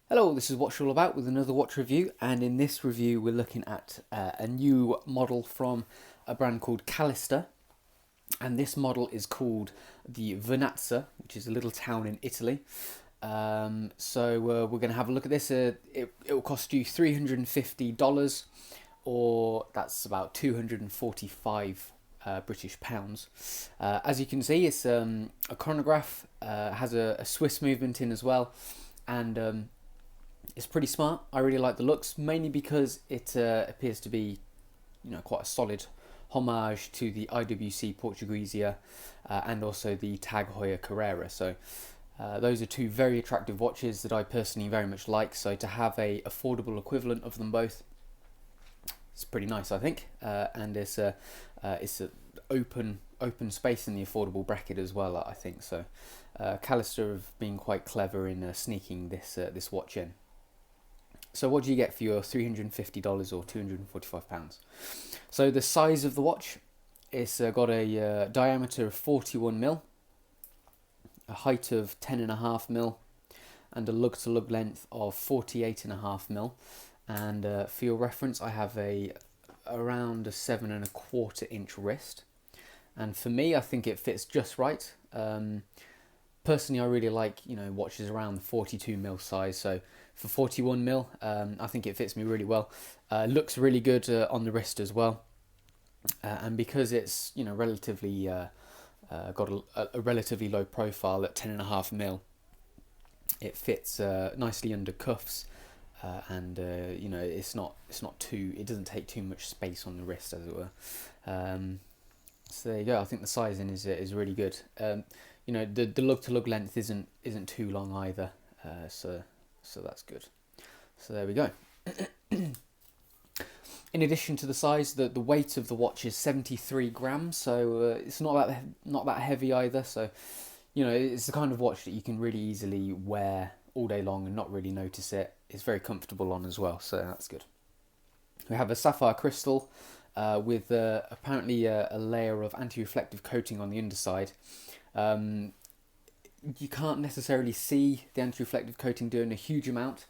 Hello, this is Watch All About with another watch review, and in this review we're looking at a new model from a brand called Calister, and this model is called the Vernazza, which is a little town in Italy. We're going to have a look at this. It will cost you $350, or that's about 245 British pounds. As you can see, it's a chronograph, has a Swiss movement in as well, and it's pretty smart. I really like the looks, mainly because it appears to be, quite a solid homage to the IWC Portuguesia and also the Tag Heuer Carrera. So those are two very attractive watches that I personally very much like. So to have a affordable equivalent of them both, it's pretty nice, I think. And it's a open space in the affordable bracket as well, I think. So Calister have been quite clever in sneaking this watch in. So what do you get for your $350 or £245? So the size of the watch, it's got a diameter of 41mm, a height of 10.5mm, and a lug-to-lug length of 48.5mm. And for your reference, I have around a 7.25 inch wrist. And for me, I think it fits just right. Personally, I really like watches around the 42mm size. So for 41mm, I think it fits me really well. Looks really good on the wrist as well, and because it's relatively got a relatively low profile at 10.5mm, it fits nicely under cuffs, and it's not too, it doesn't take too much space on the wrist, as it were. So there you go. I think the sizing is really good. The lug to lug length isn't too long either, so that's good. So there we go. In addition to the size, the weight of the watch is 73 grams, so it's not that heavy either. So it's the kind of watch that you can really easily wear all day long and not really notice it. It's very comfortable on as well, so that's good. We have a sapphire crystal with apparently a layer of anti-reflective coating on the underside. You can't necessarily see the anti-reflective coating doing a huge amount,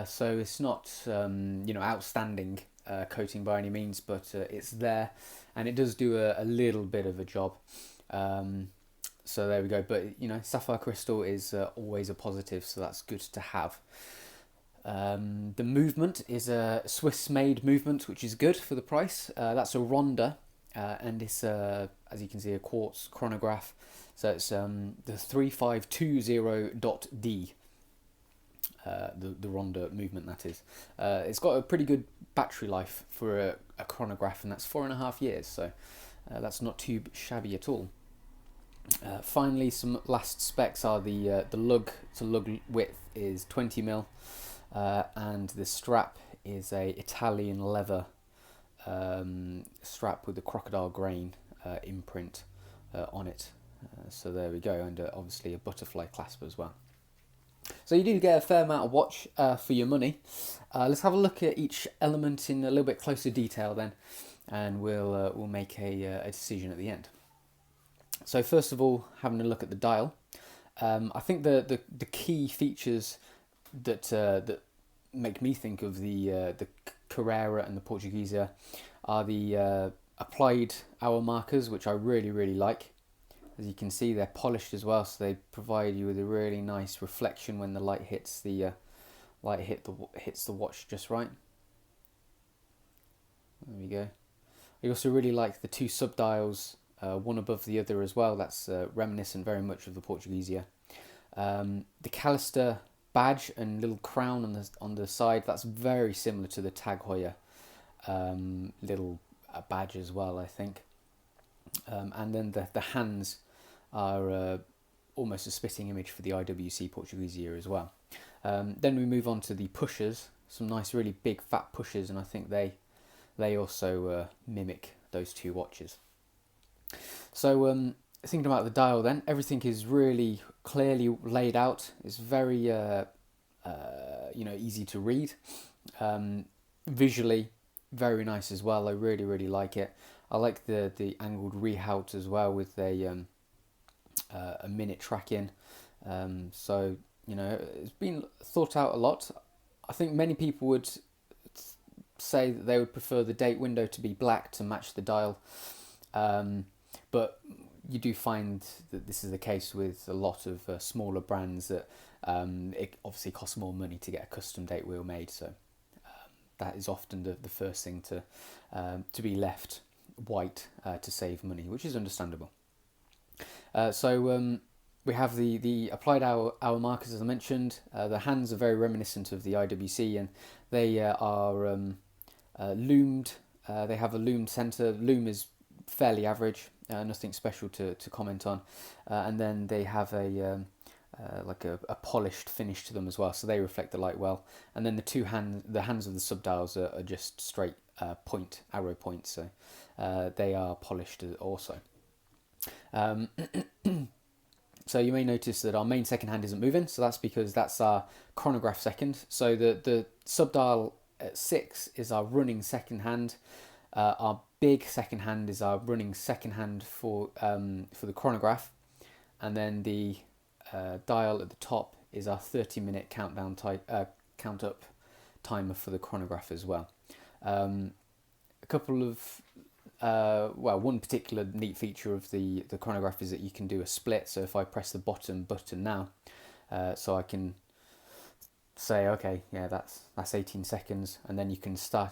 so it's not outstanding coating by any means, but it's there, and it does do a little bit of a job. So there we go. But sapphire crystal is always a positive, so that's good to have. The movement is a Swiss-made movement, which is good for the price. That's a Ronda, and it's as you can see, a quartz chronograph. So it's the 3520.D, the Ronda movement, that is. It's got a pretty good battery life for a chronograph, and that's 4.5 years, so that's not too shabby at all. Finally, some last specs are the lug to lug width is 20mm, and the strap is a Italian leather strap with the crocodile grain imprint on it. So there we go, and obviously a butterfly clasp as well. So you do get a fair amount of watch for your money. Let's have a look at each element in a little bit closer detail then, and we'll make a decision at the end. So first of all, having a look at the dial, I think the key features that make me think of the Carrera and the Portuguesia are the applied hour markers, which I really like. As you can see, they're polished as well, so they provide you with a really nice reflection when the light hits the hits the watch just right. There we go. I also really like the two subdials, one above the other as well. That's reminiscent very much of the Portuguesia. The Calister badge and little crown on the side, that's very similar to the Tag Heuer little badge as well, I think. And then the hands are almost a spitting image for the IWC Portuguesia as well. Then we move on to the pushers, some nice really big fat pushers, and I think they also mimic those two watches. So thinking about the dial then, everything is really clearly laid out. It's very easy to read. Visually very nice as well. I really like it. I like the angled rehaut as well with a minute track in. So it's been thought out a lot. I think many people would say that they would prefer the date window to be black to match the dial, but you do find that this is the case with a lot of smaller brands, that it obviously costs more money to get a custom date wheel made, so that is often the first thing to be left white to save money, which is understandable. So we have the applied hour markers, as I mentioned. The hands are very reminiscent of the IWC, and they are loomed. They have a loomed centre. Loom is fairly average, nothing special to comment on. And then they have a polished finish to them as well, so they reflect the light well. And then the hands of the subdials are just straight arrow points, so they are polished also. So you may notice that our main second hand isn't moving, so that's because that's our chronograph second. So the subdial at 6 is our running second hand. Our big second hand is our running second hand for the chronograph, and then the dial at the top is our 30-minute count up timer for the chronograph as well. A couple of one particular neat feature of the chronograph is that you can do a split. So if I press the bottom button now, so I can say, okay, yeah, that's 18 seconds, and then you can start.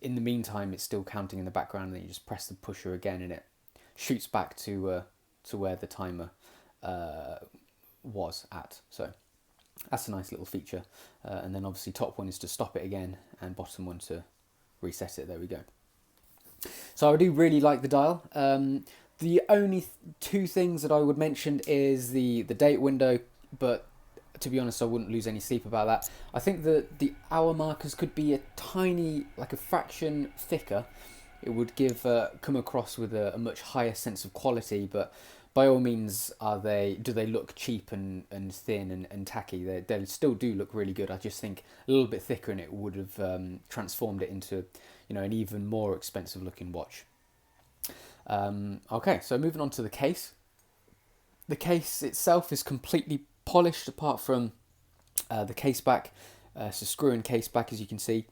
In the meantime, it's still counting in the background, and then you just press the pusher again, and it shoots back to where the timer was at. So that's a nice little feature. And then obviously top one is to stop it again, and bottom one to reset it. There we go. So I do really like the dial. The only two things that I would mention is the date window, but to be honest, I wouldn't lose any sleep about that. I think that the hour markers could be a tiny, like a fraction thicker. It would come across with a much higher sense of quality, but by all means, do they look cheap and thin and tacky? They still do look really good. I just think a little bit thicker, and it would have transformed it into an even more expensive looking watch. Okay, so moving on to the case. The case itself is completely polished apart from the case back. So screw-in case back, as you can see.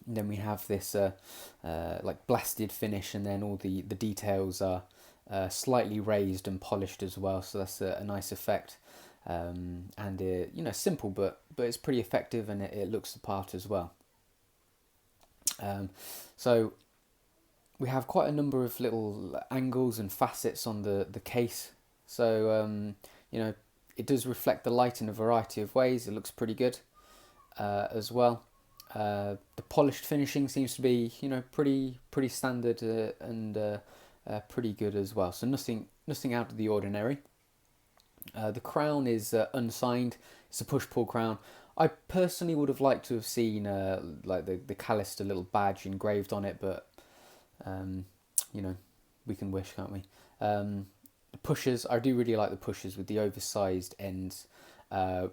And then we have this like blasted finish, and then all the details are slightly raised and polished as well. So that's a nice effect. And simple, but it's pretty effective, and it looks the part as well. So we have quite a number of little angles and facets on the case. So it does reflect the light in a variety of ways. It looks pretty good as well. The polished finishing seems to be pretty standard and pretty good as well. So nothing out of the ordinary. The crown is unsigned. It's a push-pull crown. I personally would have liked to have seen like the Calister little badge engraved on it, but we can wish, can't we? The pushers, I do really like the pushers with the oversized ends. Not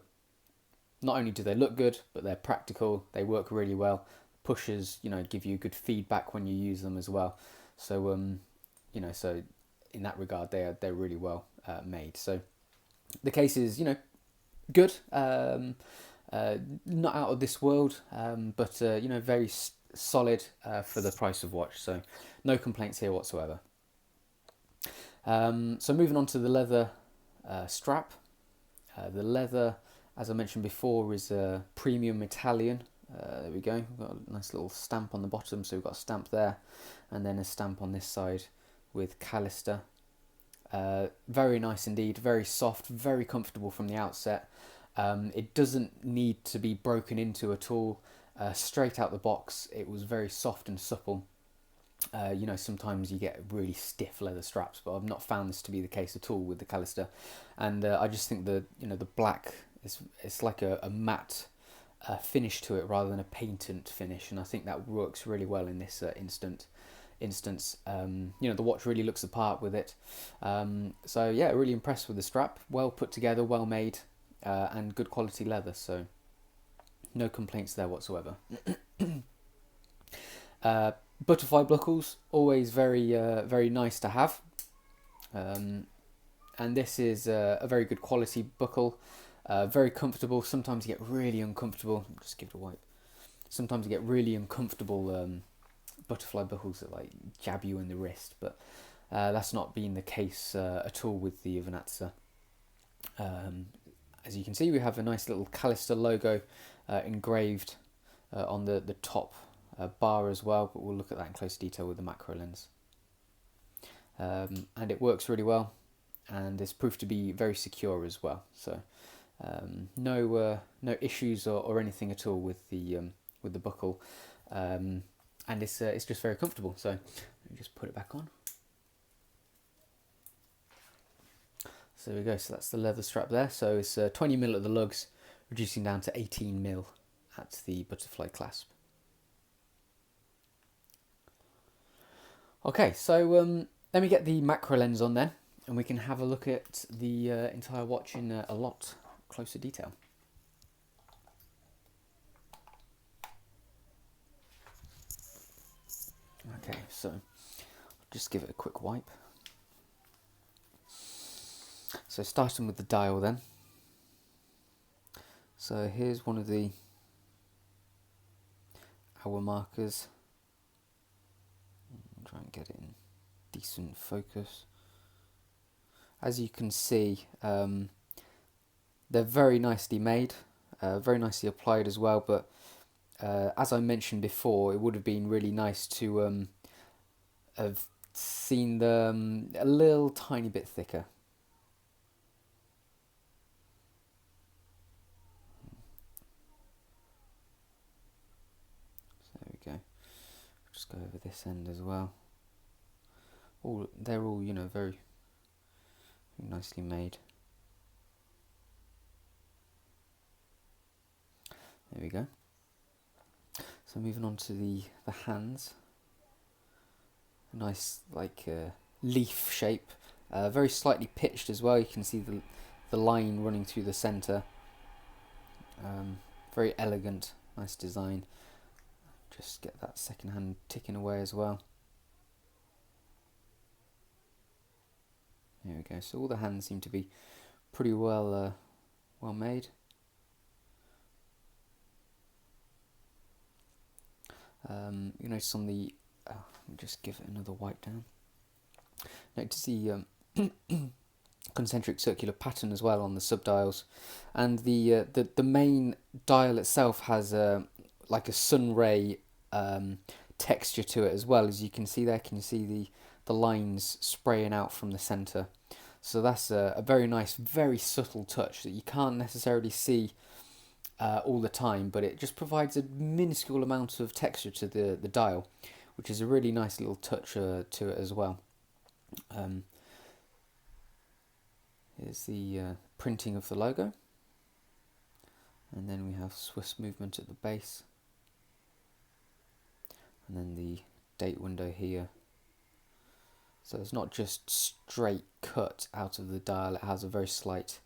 only do they look good, but they're practical. They work really well. Pushers, give you good feedback when you use them as well. So so in that regard, they're really well made. So the case is good. Not out of this world, but very solid for the price of watch. So no complaints here whatsoever. So moving on to the leather strap. The leather, as I mentioned before, is a premium Italian. There we go. We've got a nice little stamp on the bottom, so we've got a stamp there, and then a stamp on this side with Calister. Very nice indeed. Very soft, very comfortable from the outset. It doesn't need to be broken into at all. Straight out the box, it was very soft and supple. Sometimes you get really stiff leather straps, but I've not found this to be the case at all with the Calister. And I just think the black it's like a matte finish to it rather than a patent finish, and I think that works really well in this instance. The watch really looks the part with it. So yeah, really impressed with the strap. Well put together, well made. And good quality leather, so no complaints there whatsoever. Butterfly buckles, always very nice to have, and this is a very good quality buckle. Very comfortable. Sometimes you get really uncomfortable. Just give it a wipe. Sometimes you get really uncomfortable butterfly buckles that like jab you in the wrist, but that's not been the case at all with the Vernazza. As you can see, we have a nice little Calister logo engraved on the top bar as well, but we'll look at that in close detail with the macro lens. And it works really well, and it's proved to be very secure as well. So no issues or anything at all with the buckle, and it's just very comfortable. So let me just put it back on. So there we go. So that's the leather strap there. So it's 20mm at the lugs, reducing down to 18mm at the butterfly clasp. Okay, so let me get the macro lens on then, and we can have a look at the entire watch in a lot closer detail. Okay, so I'll just give it a quick wipe. So starting with the dial then. So here's one of the hour markers. Try and get it in decent focus. As you can see, they're very nicely made, very nicely applied as well, but as I mentioned before, it would have been really nice to have seen them a little tiny bit thicker. So there we go. Just go over this end as well. They're all, you know, very nicely made. There we go. So moving on to the hands. A nice like leaf shape, very slightly pitched as well. You can see the line running through the centre. Very elegant, nice design. Just get that second hand ticking away as well. There we go. So all the hands seem to be pretty well well made. You notice on the let me just give it another wipe down. Notice the concentric circular pattern as well on the subdials, and the main dial itself has like a sun ray texture to it as well. As you can see there, can you see the lines spraying out from the center? So that's a very nice, very subtle touch that you can't necessarily see all the time, but it just provides a minuscule amount of texture to the dial, which is a really nice little touch to it as well. Here's the printing of the logo, and then we have Swiss movement at the base, and then the date window here. So it's not just straight cut out of the dial, it has a very slight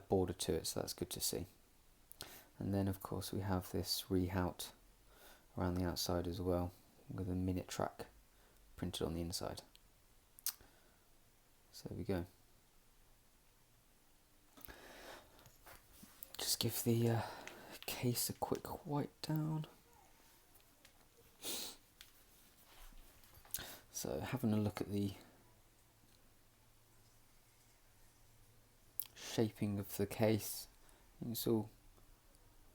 border to it, so that's good to see. And then of course we have this rehaut around the outside as well, with a minute track printed on the inside. So there we go. Just give the case a quick wipe down. So having a look at the shaping of the case, it's all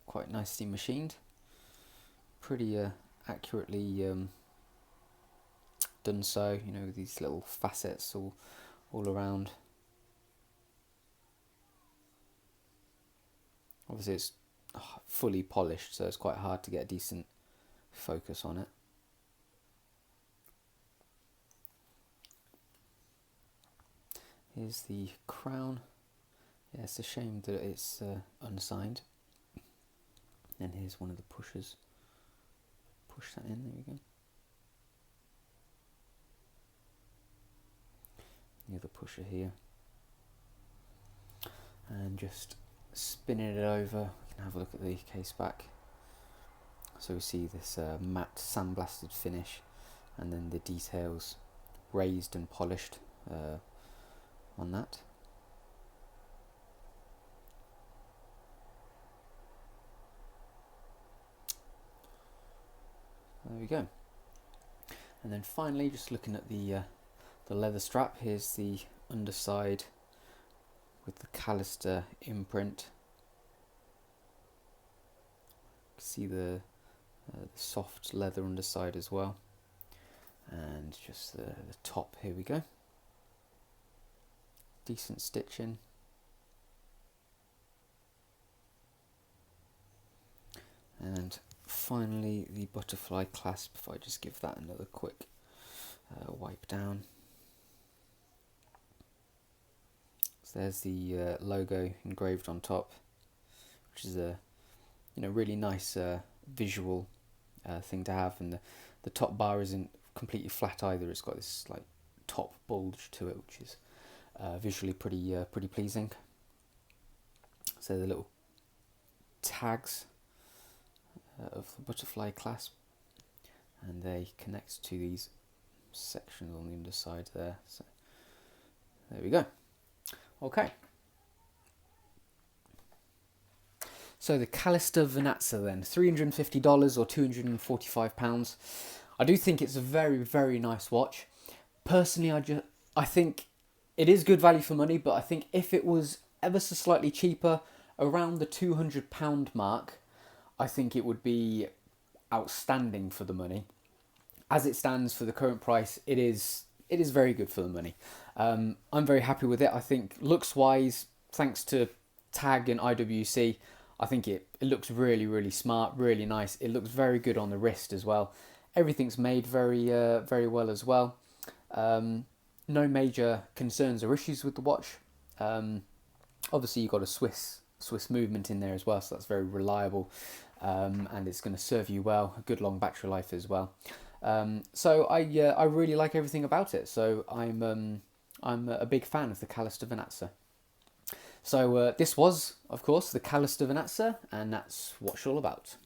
quite nicely machined, pretty accurately done so, you know, with these little facets all around. Obviously it's fully polished, so it's quite hard to get a decent focus on it. Here's the crown. Yeah, it's a shame that it's unsigned. And here's one of the pushers. Push that in, there we go. The other pusher here. And just spinning it over, we can have a look at the case back. So we see this matte sandblasted finish, and then the details raised and polished on that. we go. And then finally, just looking at the leather strap, here's the underside with the Calister imprint. You can see the soft leather underside as well, and just the top. Here we go. Decent stitching. And finally the butterfly clasp, if I just give that another quick wipe down. So there's the logo engraved on top, which is a really nice visual thing to have, and the top bar isn't completely flat either. It's got this like top bulge to it, which is visually pretty pleasing. So the little tags of the butterfly clasp, and they connect to these sections on the underside there. So there we go. Okay. So the Calister Vernazza then, $350 or £245. I do think it's a very nice watch. Personally, I think it is good value for money, but I think if it was ever so slightly cheaper, around the £200 mark, I think it would be outstanding for the money. As it stands for the current price, it is very good for the money. I'm very happy with it. I think looks wise, thanks to TAG and IWC, I think it looks really smart, really nice. It looks very good on the wrist as well. Everything's made very well as well. No major concerns or issues with the watch. Obviously you've got a Swiss movement in there as well, so that's very reliable, and it's going to serve you well. A good long battery life as well. So I really like everything about it. So I'm a big fan of the Calister Vernazza. So this was, of course, the Calister Vernazza, and that's what it's all about.